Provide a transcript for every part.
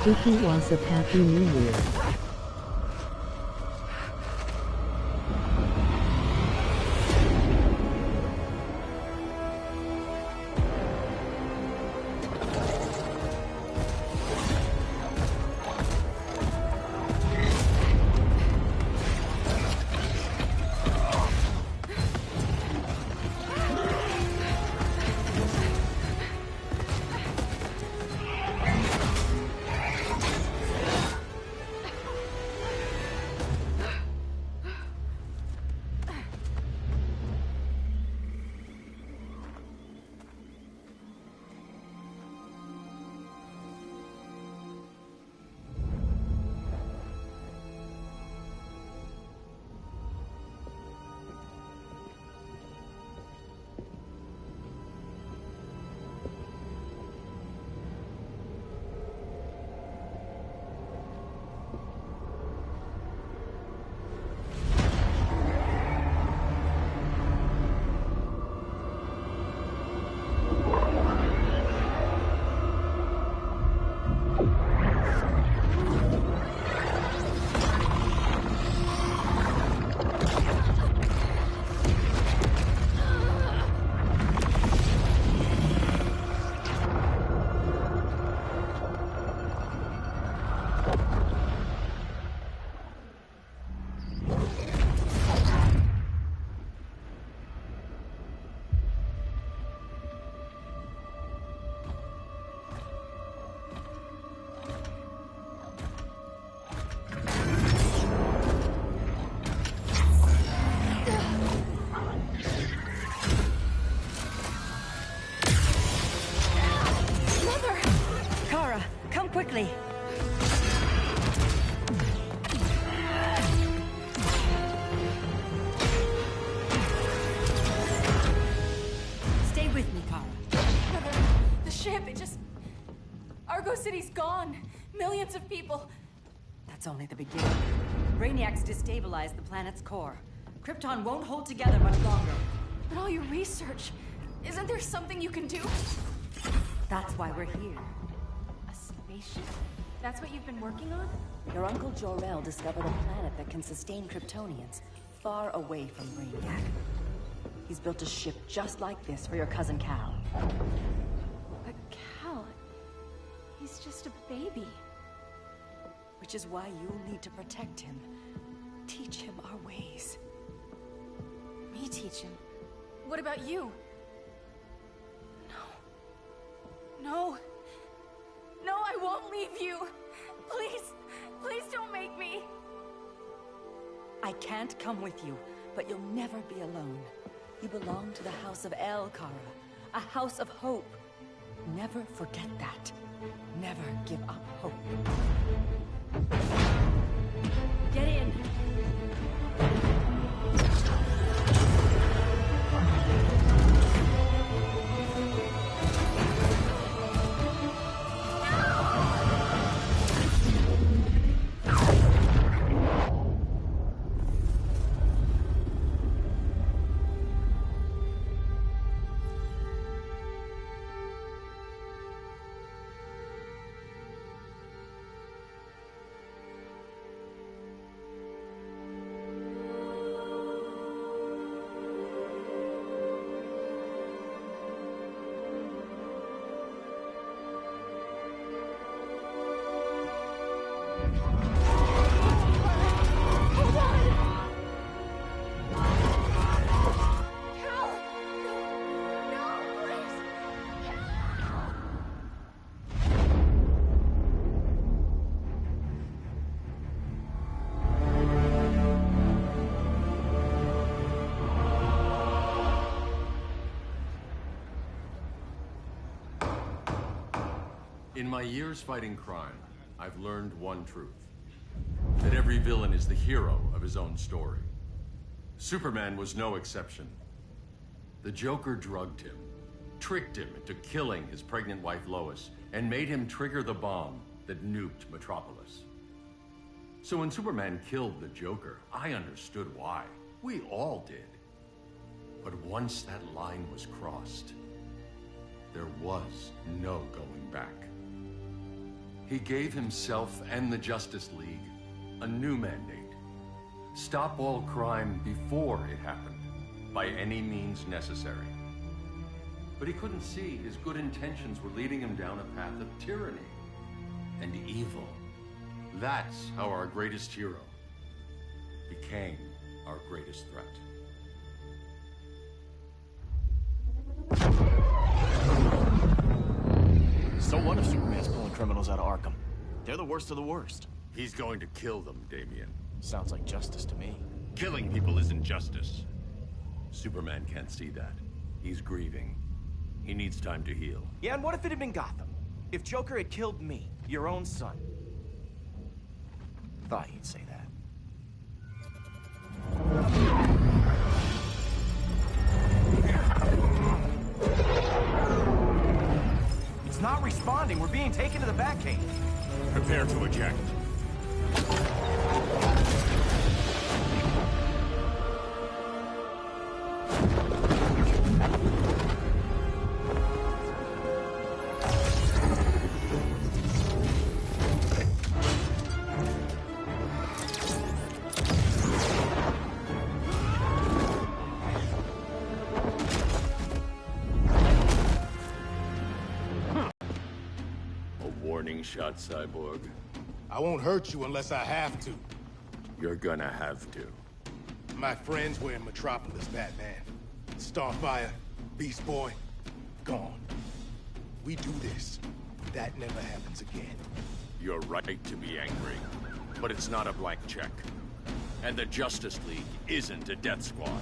Spooky wants a happy new year. Quickly! Stay with me, Kara. Mother, the ship, it just... Argo City's gone. Millions of people. That's only the beginning. Brainiac's destabilized the planet's core. Krypton won't hold together much longer. But all your research, isn't there something you can do? That's why we're here. A spaceship? That's what you've been working on? Your Uncle Jor-El discovered a planet that can sustain Kryptonians, far away from Brainiac. He's built a ship just like this for your cousin Cal. But Cal... he's just a baby. Which is why you'll need to protect him. Teach him our ways. Me teach him? What about you? No. No. No, I won't leave you! Please, please don't make me! I can't come with you, but you'll never be alone. You belong to the House of El, Kara. A house of hope. Never forget that. Never give up hope. Get in! In my years fighting crime, I've learned one truth. That every villain is the hero of his own story. Superman was no exception. The Joker drugged him, tricked him into killing his pregnant wife Lois, and made him trigger the bomb that nuked Metropolis. So when Superman killed the Joker, I understood why. We all did. But once that line was crossed, there was no going back. He gave himself and the Justice League a new mandate. Stop all crime before it happened, by any means necessary. But he couldn't see his good intentions were leading him down a path of tyranny and evil. That's how our greatest hero became our greatest threat. So what if Superman's pulling criminals out of Arkham? They're the worst of the worst. He's going to kill them, Damian. Sounds like justice to me. Killing people isn't justice. Superman can't see that. He's grieving. He needs time to heal. Yeah, and what if it had been Gotham? If Joker had killed me, your own son? Thought you'd say that. It's not responding. We're being taken to the Batcave. Prepare to eject. Warning shot, Cyborg. I won't hurt you unless I have to. You're gonna have to. My friends were in Metropolis, Batman. Starfire, Beast Boy, gone. We do this. That never happens again. You're right to be angry, but it's not a blank check. And the Justice League isn't a death squad.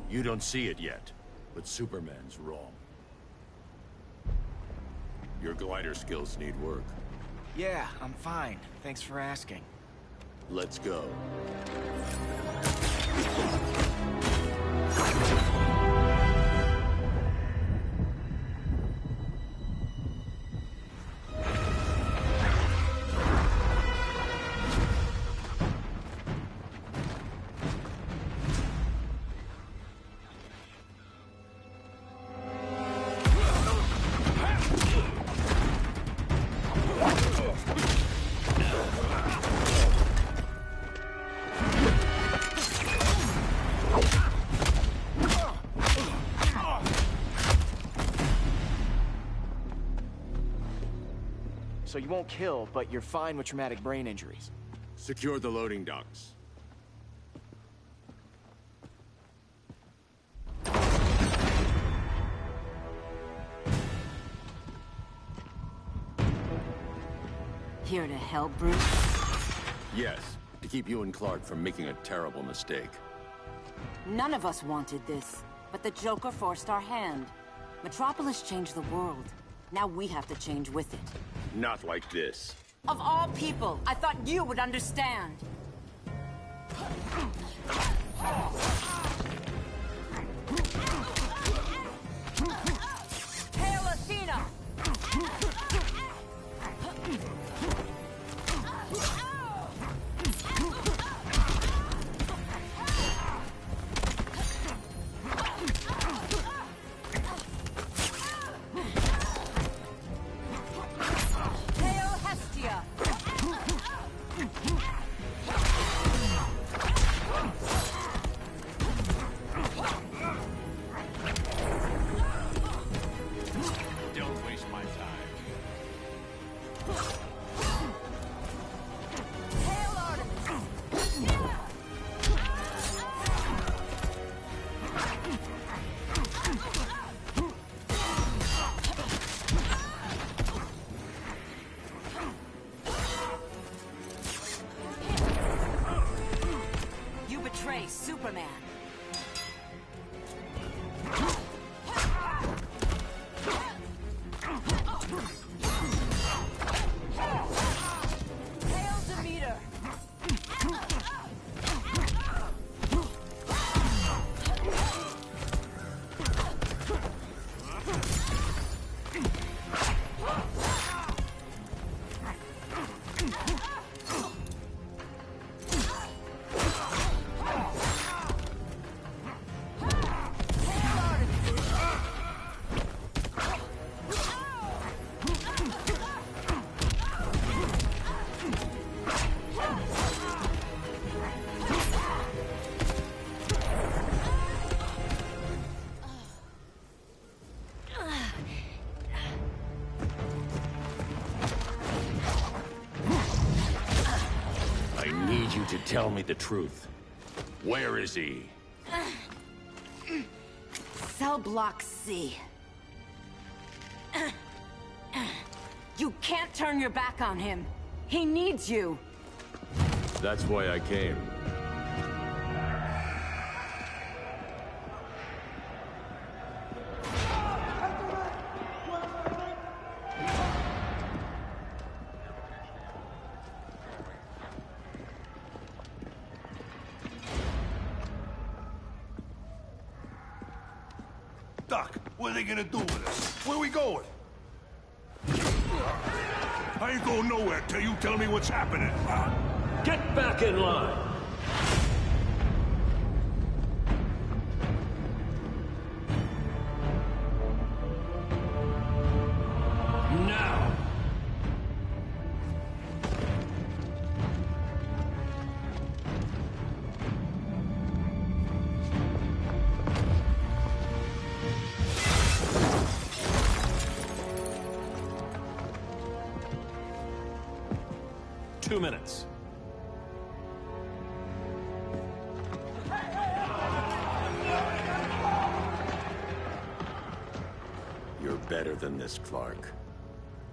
You don't see it yet, but Superman's wrong. Your glider skills need work. Yeah, I'm fine. Thanks for asking. Let's go. So you won't kill, but you're fine with traumatic brain injuries. Secure the loading docks. Here to help, Bruce? Yes, to keep you and Clark from making a terrible mistake. None of us wanted this, but the Joker forced our hand. Metropolis changed the world. Now we have to change with it. Not like this. Of all people, I thought you would understand. Hail Athena! prey, Superman. Hail Demeter! To tell me the truth. Where is he? Cell block C. You can't turn your back on him. He needs you. That's why I came. Doc, what are they gonna do with us? Where we going? I ain't going nowhere till you tell me what's happening. Get back in line! Now! Two minutes. You're better than this, Clark.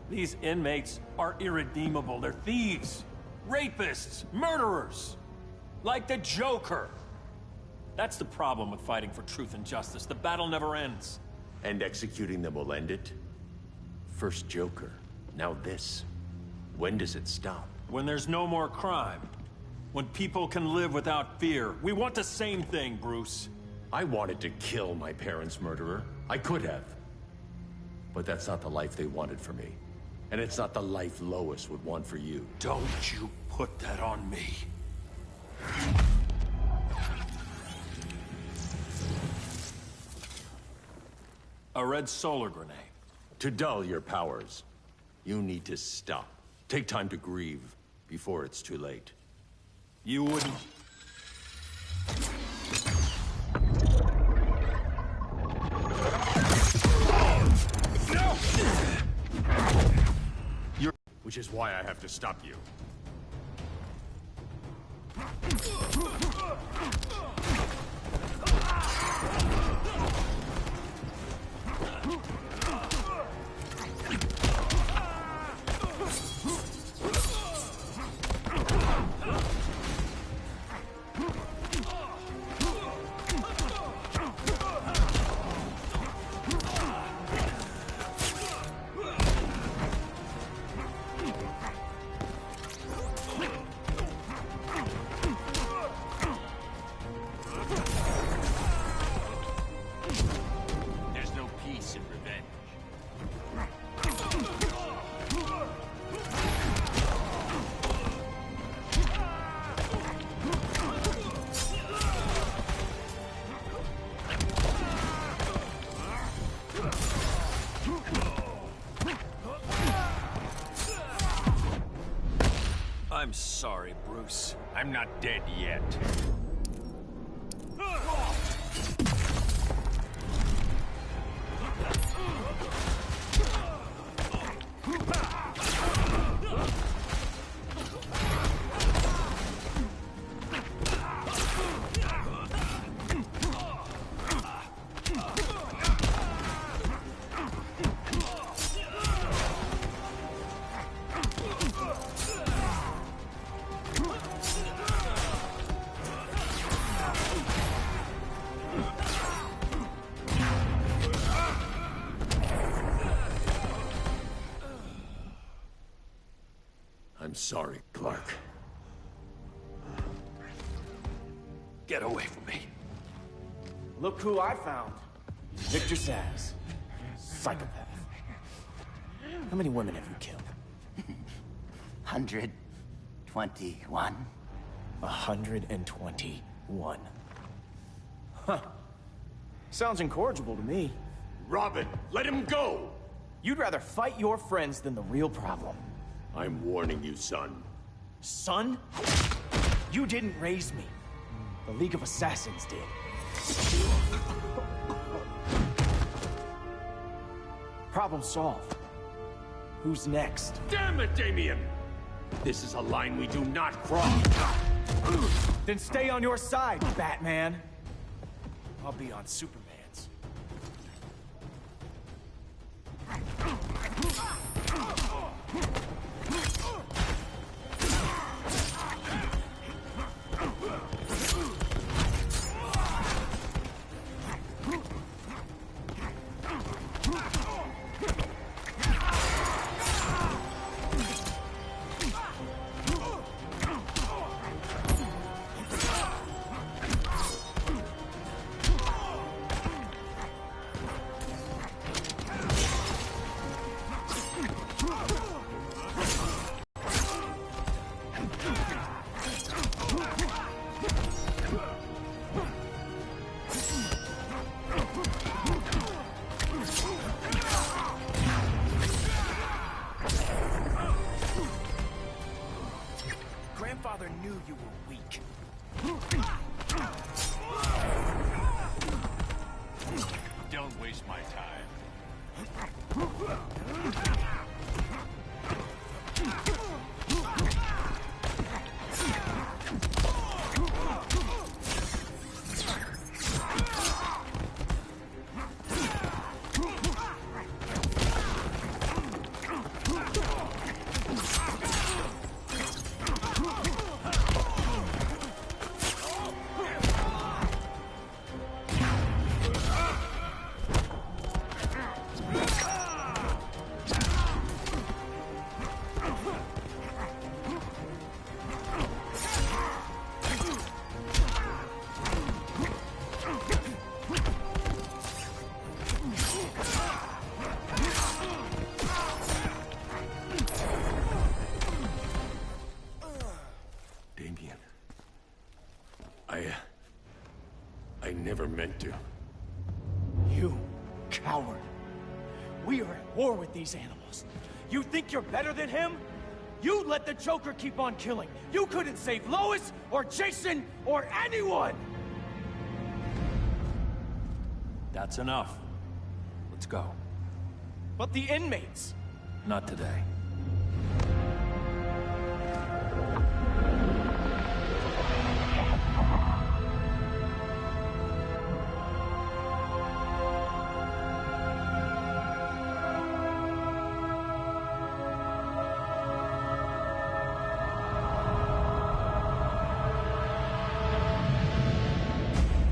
These inmates are irredeemable. They're thieves, rapists, murderers. Like the Joker. That's the problem with fighting for truth and justice. The battle never ends. And executing them will end it? First Joker, now this. When does it stop? When there's no more crime. When people can live without fear. We want the same thing, Bruce. I wanted to kill my parents' murderer. I could have. But that's not the life they wanted for me. And it's not the life Lois would want for you. Don't you put that on me. A red solar grenade. To dull your powers, you need to stop. Take time to grieve before it's too late. You wouldn't... Which is why I have to stop you. I'm sorry, Bruce. I'm not dead yet. sorry, Clark. Get away from me. Look who I found. Victor Zsasz. Psychopath. How many women have you killed? 121. 121. Huh. Sounds incorrigible to me. Robin, let him go! You'd rather fight your friends than the real problem. I'm warning you, son. Son? You didn't raise me. The League of Assassins did. Problem solved. Who's next? Damn it, Damien! This is a line we do not cross. Then stay on your side, Batman. I'll be on Superman's. Grandfather knew you were weak. Don't waste my time. Damien. I never meant to. You coward. We are at war with these animals. You think you're better than him? You let the Joker keep on killing. You couldn't save Lois, or Jason, or anyone! That's enough. Let's go. But the inmates. Not today.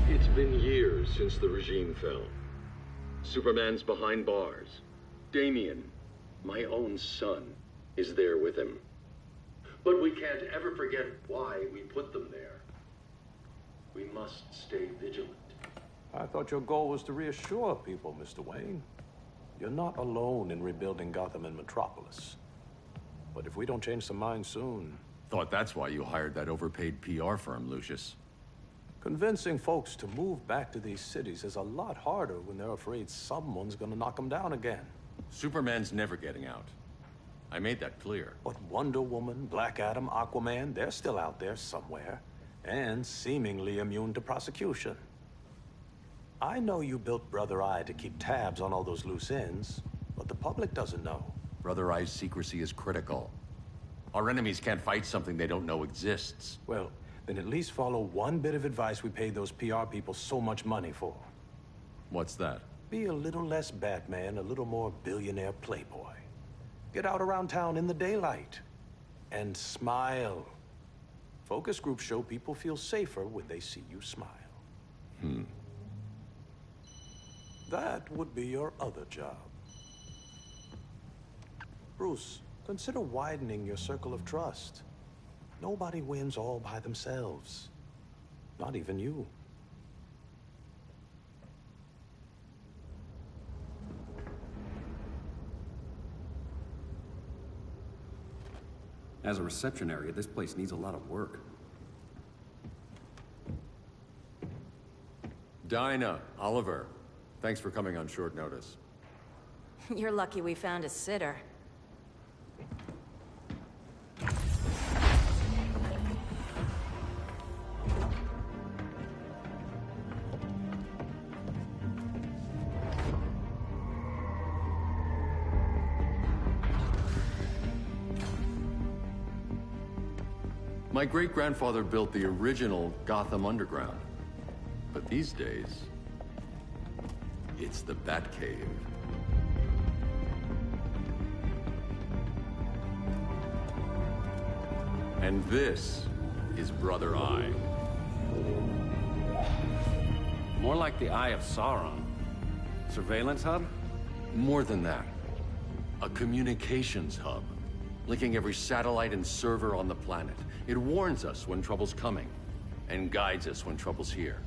It's been years since the regime fell. Superman's behind bars. Damien, my own son, is there with him. But we can't ever forget why we put them there. We must stay vigilant. I thought your goal was to reassure people, Mr. Wayne. You're not alone in rebuilding Gotham and Metropolis. But if we don't change some minds soon... Thought that's why you hired that overpaid PR firm, Lucius. Convincing folks to move back to these cities is a lot harder when they're afraid someone's gonna knock them down again. Superman's never getting out. I made that clear. But Wonder Woman, Black Adam, Aquaman, they're still out there somewhere. And seemingly immune to prosecution. I know you built Brother Eye to keep tabs on all those loose ends, but the public doesn't know. Brother Eye's secrecy is critical. Our enemies can't fight something they don't know exists. Well, then at least follow one bit of advice we paid those PR people so much money for. What's that? Be a little less Batman, a little more billionaire playboy. Get out around town in the daylight. And smile. Focus groups show people feel safer when they see you smile. That would be your other job. Bruce, Consider widening your circle of trust. Nobody wins all by themselves. Not even you. As a reception area, this place needs a lot of work. Dinah, Oliver, thanks for coming on short notice. You're lucky we found a sitter. My great-grandfather built the original Gotham Underground. But these days, it's the Batcave. And this is Brother Eye. More like the Eye of Sauron. Surveillance hub? More than that. A communications hub, linking every satellite and server on the planet. It warns us when trouble's coming, and guides us when trouble's here.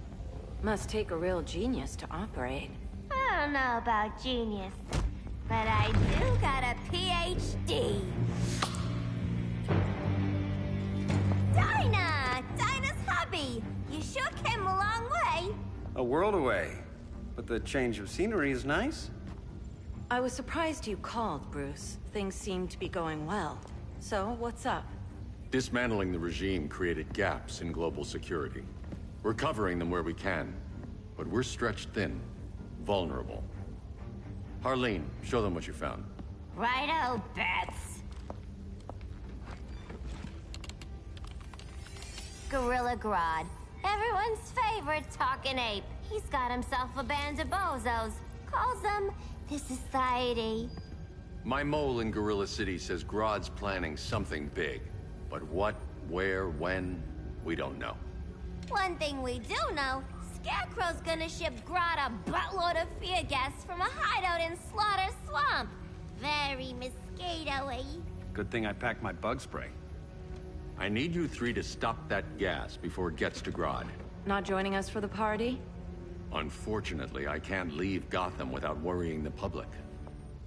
Must take a real genius to operate. I don't know about genius, but I do got a PhD. Dinah's hubby! You sure came a long way. A world away. But the change of scenery is nice. I was surprised you called, Bruce. Things seem to be going well. So, what's up? Dismantling the regime created gaps in global security. We're covering them where we can, but we're stretched thin, vulnerable. Harleen, show them what you found. Righto, Bats. Gorilla Grodd. Everyone's favorite talking ape. He's got himself a band of bozos. Calls them the Society. My mole in Gorilla City says Grodd's planning something big. But what, where, when, we don't know. One thing we do know, Scarecrow's gonna ship Grodd a buttload of fear gas from a hideout in Slaughter Swamp. Very mosquito-y. Good thing I packed my bug spray. I need you three to stop that gas before it gets to Grodd. Not joining us for the party? Unfortunately, I can't leave Gotham without worrying the public.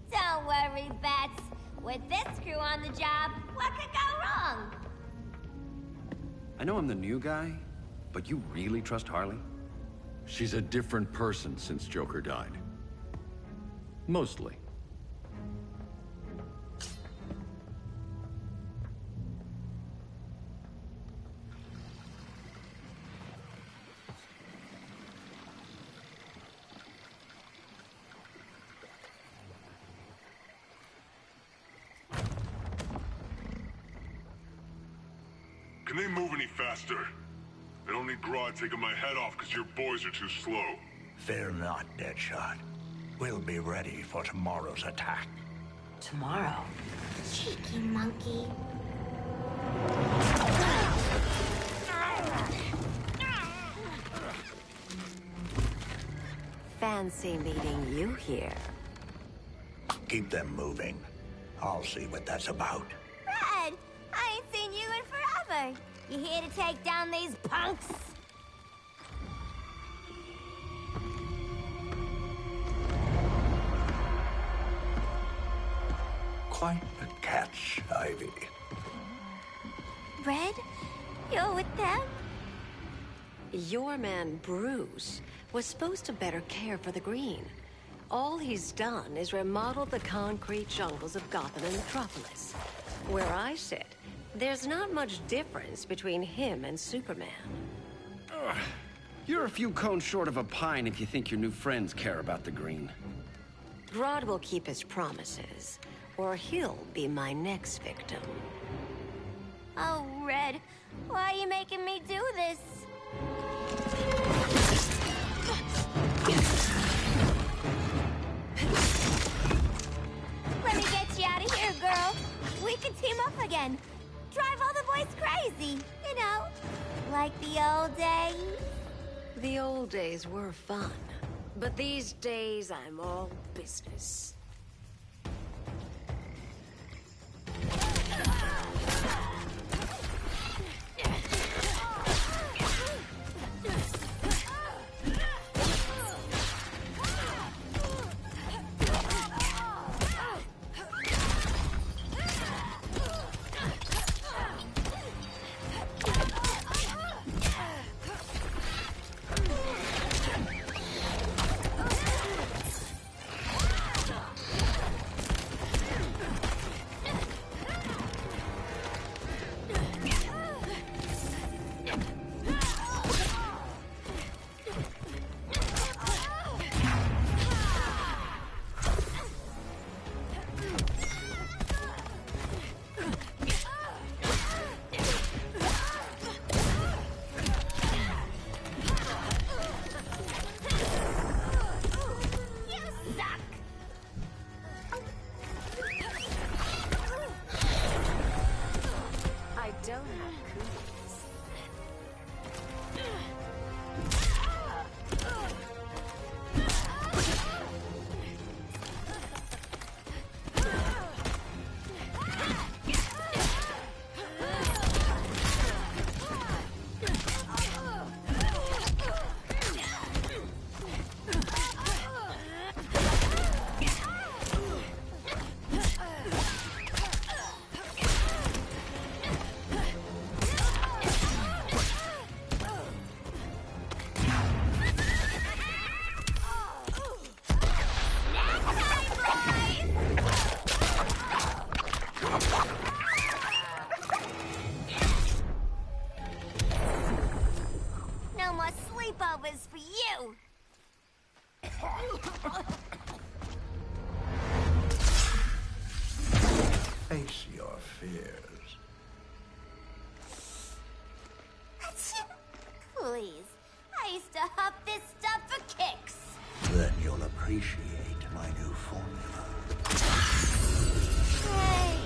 Don't worry, Bats. With this crew on the job, what could go wrong? I know I'm the new guy, but you really trust Harley? She's a different person since Joker died. Mostly. Can they move any faster? I don't need Grodd taking my head off because your boys are too slow. Fear not, Deadshot. We'll be ready for tomorrow's attack. Tomorrow? Cheeky monkey. Fancy meeting you here. Keep them moving. I'll see what that's about. Red, I ain't seen you in forever. You here to take down these punks? Quite the catch, Ivy. Red, you're with them? Your man, Bruce, was supposed to better care for the Green. All he's done is remodel the concrete jungles of Gotham and Metropolis. Where I sit, there's not much difference between him and Superman. Ugh. You're a few cones short of a pine if you think your new friends care about the Green. Grodd will keep his promises, or he'll be my next victim. Oh, Red, why are you making me do this? Let me get you out of here, girl. We can team up again. Drive all the boys crazy, you know, like the old days. The old days were fun, but these days I'm all business. sleepovers for you! Face your fears. Please. I used to huff this stuff for kicks. Then you'll appreciate my new formula. Hey.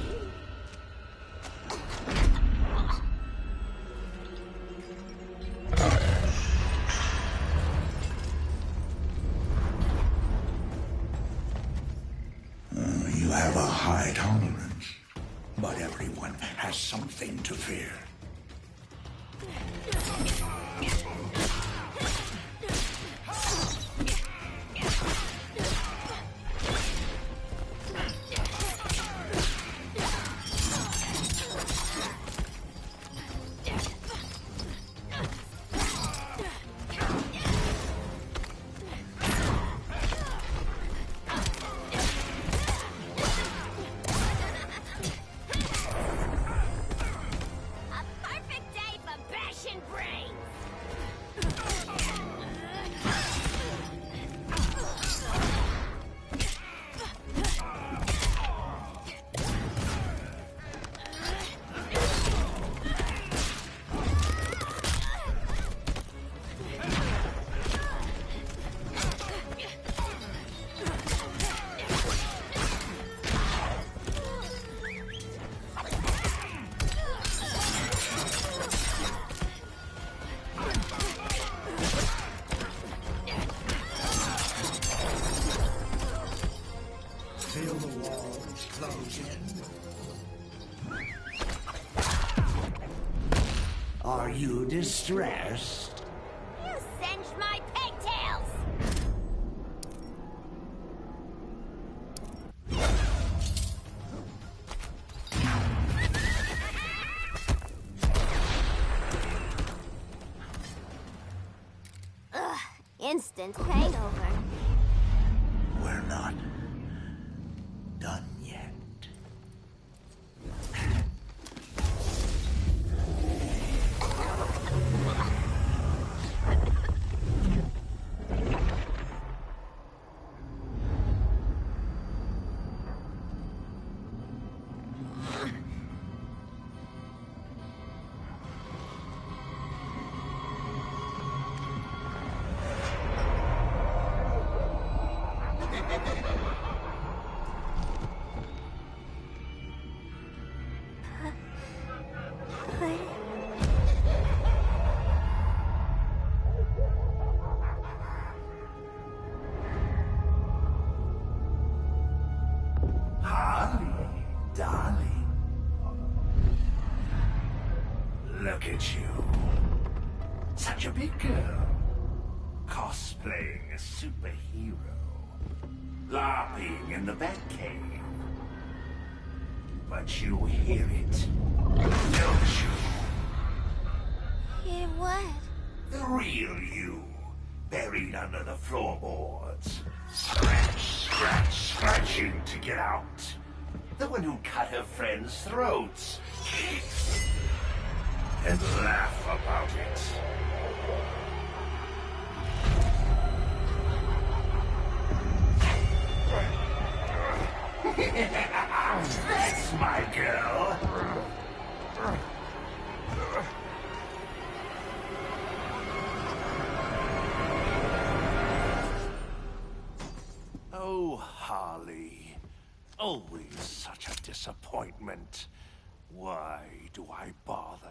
You have a high tolerance, but everyone has something to fear. Feel the walls close in. Are you distressed? You singed my pigtails! Ugh, instant hangover. We're not done yet. Darling. Look at you. Such a big girl. Cosplaying a superhero. LARPing in the Batcave. But you hear it, don't you? Hear what? The real you. Buried under the floorboards. Scratch, scratch, scratching to get out. The one who cut her friends' throats. And laugh about it. That's my girl. Oh, Harley. Always such a disappointment. Why do I bother?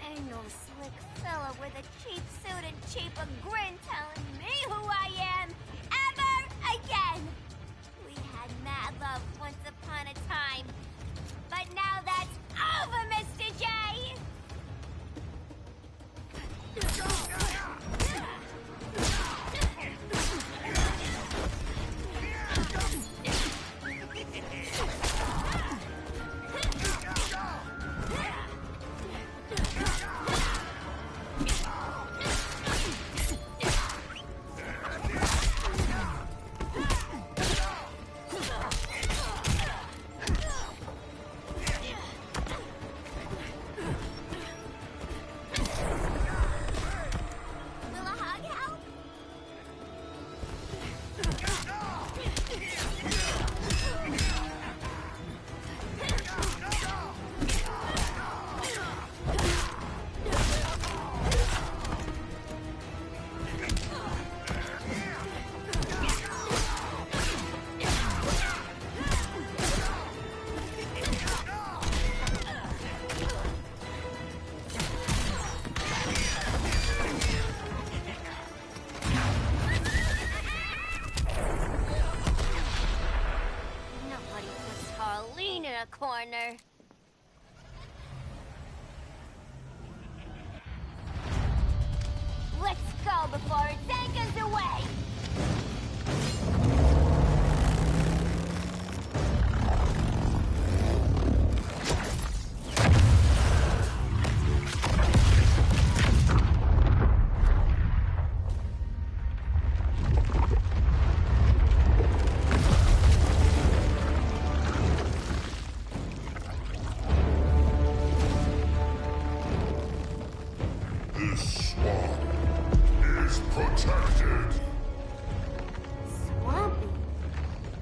Ain't no slick fella with a cheap suit and cheaper grin telling me who I am ever again. We had mad love once upon a time, but now that's over, Mr. J. corner. Let's go before it takes us away! This swamp is protected. Swampy?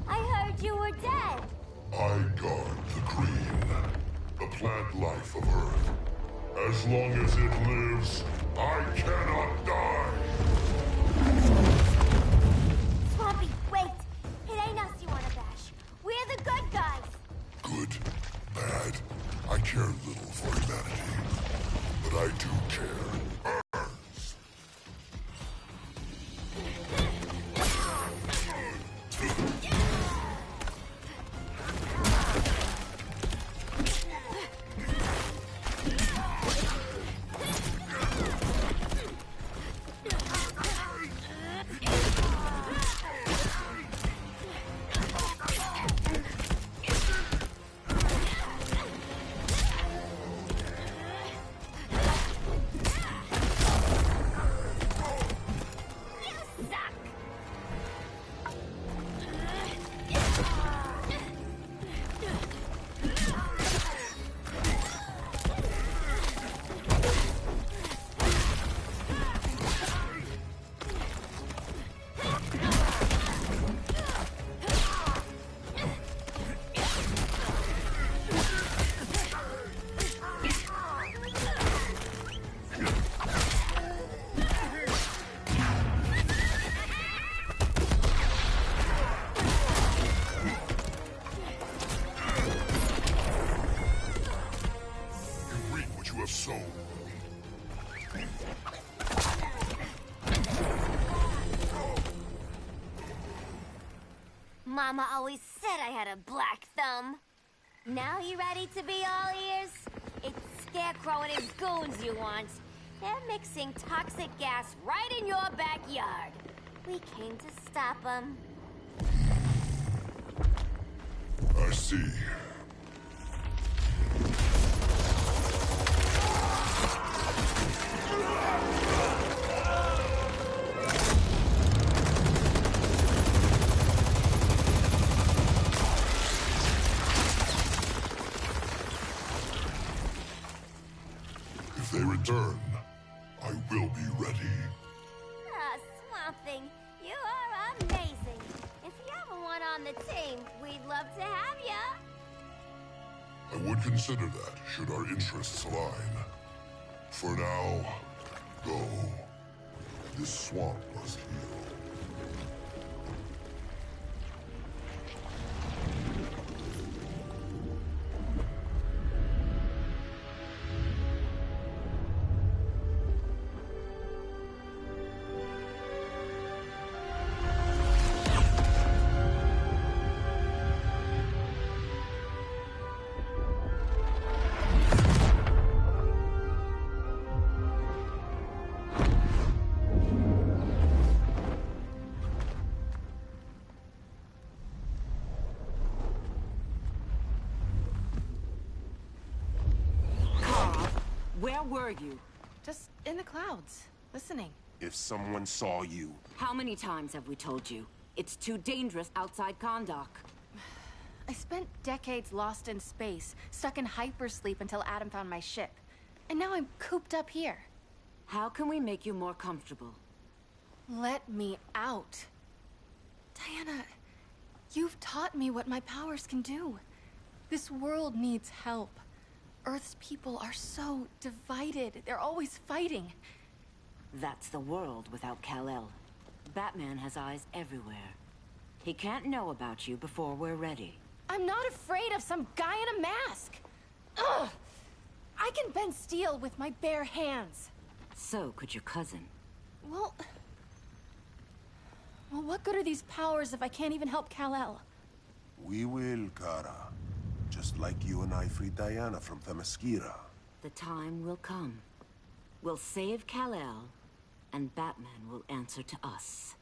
I heard you were dead. I guard the green, the plant life of Earth. As long as it lives, I cannot die. Swampy, wait! It ain't us you wanna bash. We're the good guys. Good, bad, I care little for humanity. But I do care. soul. Mama always said I had a black thumb. Now you ready to be all ears? It's Scarecrow and his goons you want. They're mixing toxic gas right in your backyard. We came to stop them. I see. If they return, I will be ready. Ah, Swamp Thing, you are amazing. If you ever want on the team, we'd love to have ya. I would consider that, should our interests align. For now, go. This swamp must heal. Where were you? Just in the clouds, listening. If someone saw you... How many times have we told you? It's too dangerous outside Kahndaq. I spent decades lost in space, stuck in hypersleep until Adam found my ship. And now I'm cooped up here. How can we make you more comfortable? Let me out. Diana, you've taught me what my powers can do. This world needs help. Earth's people are so divided. They're always fighting. That's the world without Kal-El. Batman has eyes everywhere. He can't know about you before we're ready. I'm not afraid of some guy in a mask. Ugh! I can bend steel with my bare hands. So could your cousin. Well, what good are these powers if I can't even help Kal-El? We will, Kara. Just like you and I freed Diana from Themyscira. The time will come. We'll save Kal-El, and Batman will answer to us.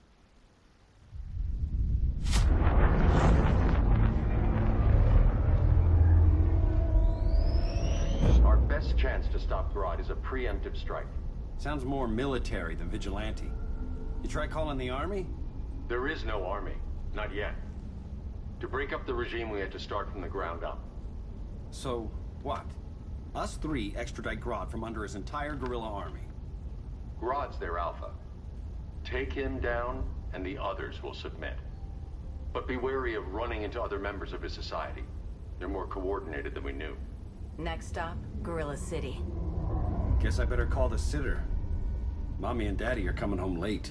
Our best chance to stop Grodd is a preemptive strike. Sounds more military than vigilante. You try calling the army? There is no army. Not yet. To break up the regime, we had to start from the ground up. So, what? Us three extradite Grodd from under his entire guerrilla army. Grodd's their alpha. Take him down, and the others will submit. But be wary of running into other members of his society. They're more coordinated than we knew. Next stop, Gorilla City. Guess I better call the sitter. Mommy and Daddy are coming home late.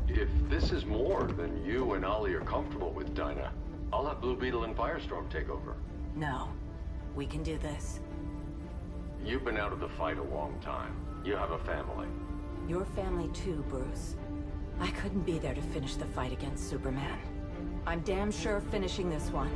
If this is more than you and Ollie are comfortable with, Dinah, I'll have Blue Beetle and Firestorm take over. No. We can do this. You've been out of the fight a long time. You have a family. Your family too, Bruce. I couldn't be there to finish the fight against Superman. I'm damn sure finishing this one.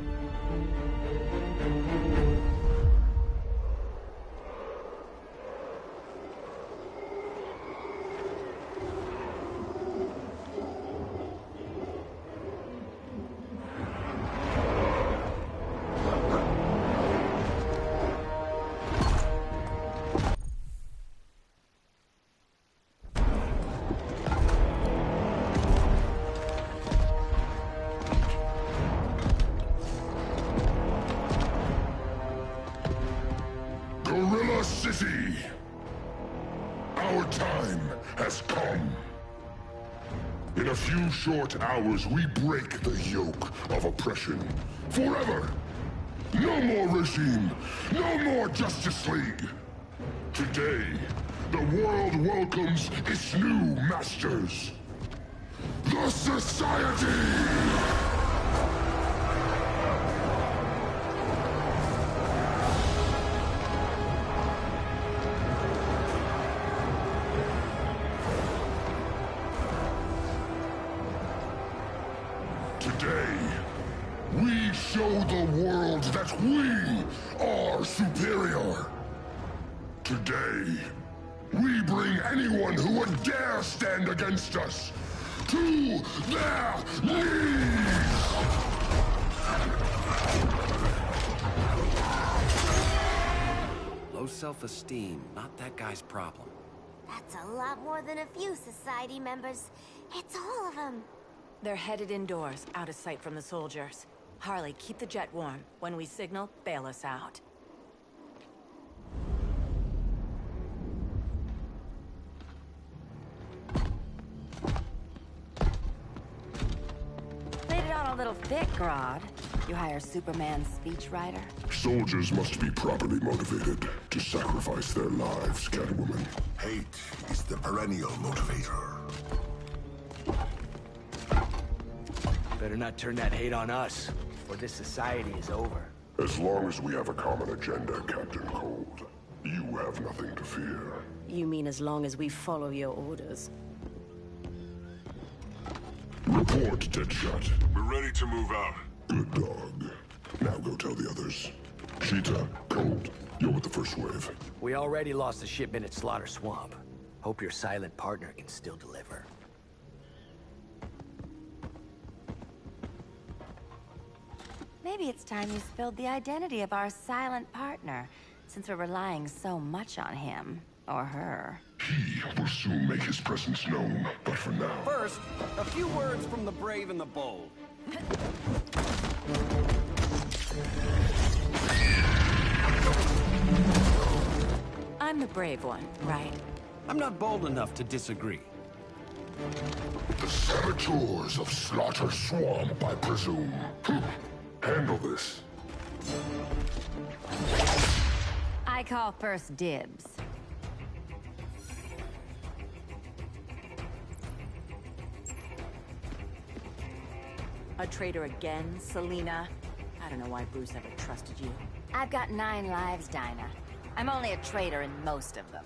Gorilla City! Our time has come. In a few short hours, we break the yoke of oppression. Forever! No more regime! No more Justice League! Today, the world welcomes its new masters. The Society! Today, we show the world that we are superior. Today, we bring anyone who would dare stand against us to their knees! Low self-esteem, not that guy's problem. That's a lot more than a few Society members. It's all of them. They're headed indoors, out of sight from the soldiers. Harley, keep the jet warm. When we signal, bail us out. Laid it on a little thick, Grodd. You hire Superman's speechwriter? Soldiers must be properly motivated to sacrifice their lives, Catwoman. Hate is the perennial motivator. Better not turn that hate on us, or this society is over. As long as we have a common agenda, Captain Cold, you have nothing to fear. You mean as long as we follow your orders? Report, Deadshot. We're ready to move out. Good dog. Now go tell the others. Cheetah, Cold, you're with the first wave. We already lost a shipment at Slaughter Swamp. Hope your silent partner can still deliver. Maybe it's time you spilled the identity of our silent partner, since we're relying so much on him. Or her. He will soon make his presence known, but for now... First, a few words from the brave and the bold. I'm the brave one, right? I'm not bold enough to disagree. The saboteurs of Slaughter Swamp, I presume. Handle this. I call first dibs. A traitor again, Selina? I don't know why Bruce ever trusted you. I've got 9 lives, Dinah. I'm only a traitor in most of them.